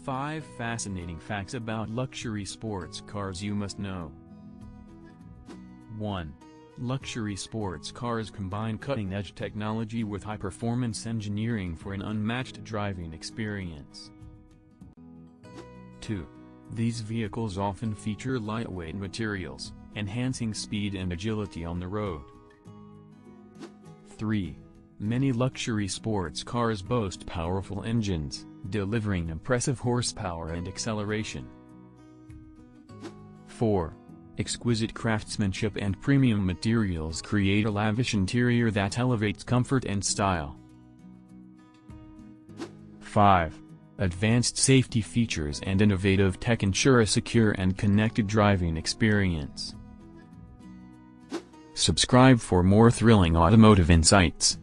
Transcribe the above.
5 fascinating facts about luxury sports cars you must know. 1. Luxury sports cars combine cutting-edge technology with high-performance engineering for an unmatched driving experience. 2. These vehicles often feature lightweight materials, enhancing speed and agility on the road. 3. Many luxury sports cars boast powerful engines, delivering impressive horsepower and acceleration. 4. Exquisite craftsmanship and premium materials create a lavish interior that elevates comfort and style. 5. Advanced safety features and innovative tech ensure a secure and connected driving experience. Subscribe for more thrilling automotive insights.